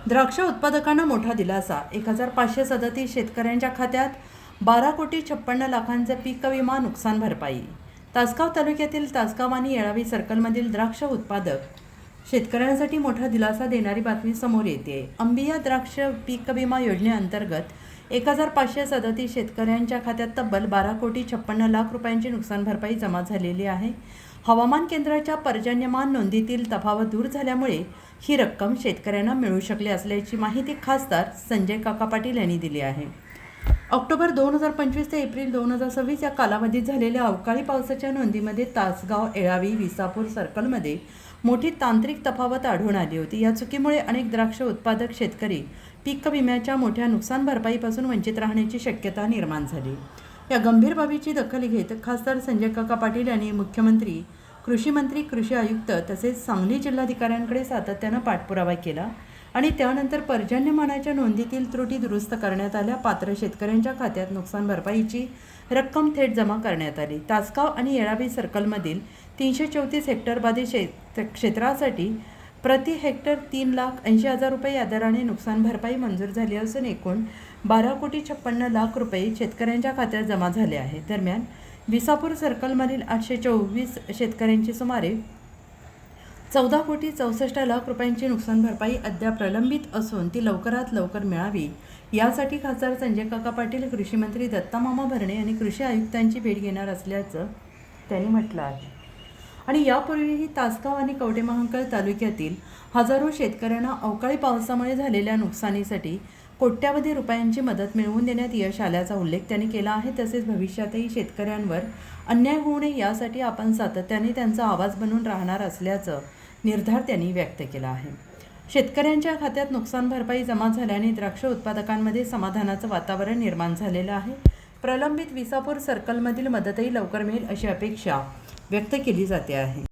द्राक्ष उत्पादकांना मोठा दिलासा. 1537 शेतकऱ्यांच्या खात्यात 12,56,00,000चा पीक विमा नुकसान भरपाई. तासगाव तालुक्यातील तासगाव आणि येळावी सर्कलमधील द्राक्ष उत्पादक शेतकऱ्यांसाठी मोठा दिलासा देणारी बातमी समोर येते. अंबिया द्राक्ष पीक विमा योजनेअंतर्गत 1537 शेतकऱ्यांच्या खात्यात तब्बल 12,56,00,000 रुपयांची नुकसान भरपाई जमा झालेली आहे. हवामान केंद्राच्या पर्जन्यमान नोंदीतील तफावत दूर झाल्यामुळे ही रक्कम शेतकऱ्यांना मिळू शकली असल्याची माहिती खासदार संजय काका पाटील यांनी दिली आहे. ऑक्टोबर 2025 ते एप्रिल 2026 या कालावधीत झालेल्या अवकाळी पावसाच्या नोंदीमध्ये तासगाव, येळावी, विसापूर सर्कलमध्ये मोठी तांत्रिक तफावत आढळून आली होती. या चुकीमुळे अनेक द्राक्ष उत्पादक शेतकरी पीक विम्याच्या मोठ्या नुकसान भरपाईपासून वंचित राहण्याची शक्यता निर्माण झाली. या गंभीर बाबीची दखल घेत खासदार संजय काका पाटील यांनी मुख्यमंत्री, कृषी मंत्री, कृषी आयुक्त तसेच सांगली जिल्हाधिकाऱ्यांकडे सातत्यानं पाठपुरावा केला आणि त्यानंतर पर्जन्यमानाच्या नोंदीतील त्रुटी दुरुस्त करण्यात आल्या. पात्र शेतकऱ्यांच्या खात्यात नुकसान भरपाईची रक्कम थेट जमा करण्यात आली. तासगाव आणि येळावी सर्कलमधील 334 हेक्टर बाधित क्षेत्रासाठी प्रति हेक्टर 3,80,000 रुपये या दराने नुकसान भरपाई मंजूर झाली असून एकूण 12,56,00,000 रुपये शेतकऱ्यांच्या खात्यात जमा झाले आहेत. दरम्यान विसापूर सर्कलमधील 824 शेतकऱ्यांची सुमारे 14,64,00,000 रुपयांची नुकसान भरपाई अद्याप प्रलंबित असून ती लवकरात लवकर मिळावी यासाठी खासदार संजय काका पाटील, कृषी मंत्री दत्ता मामा भरणे आणि कृषी आयुक्तांची भेट घेणार असल्याचं त्यांनी म्हटलं आहे. आणि यापूर्वीही तासगाव आणि कवठेमहांकाळ तालुक्यातील हजारो शेतकऱ्यांना अवकाळी पावसामुळे झालेल्या नुकसानीसाठी कोट्यावधी रुपयांची मदत मिळवून देण्यात यश आल्याचा उल्लेख त्यांनी केला आहे. तसेच भविष्यातही शेतकऱ्यांवर अन्याय होऊ नये यासाठी आपण सातत्याने त्यांचा आवाज बनून राहणार असल्याचं निर्धार त्यांनी व्यक्त केला आहे. शेतकऱ्यांच्या खात्यात नुकसान भरपाई जमा झाल्याने द्राक्ष उत्पादकांमध्ये समाधानाचं वातावरण निर्माण झालेलं आहे. प्रलंबित विसापूर सर्कलमधील मदतही लवकर मिळेल अशी अपेक्षा व्यक्त केली जाते आहे.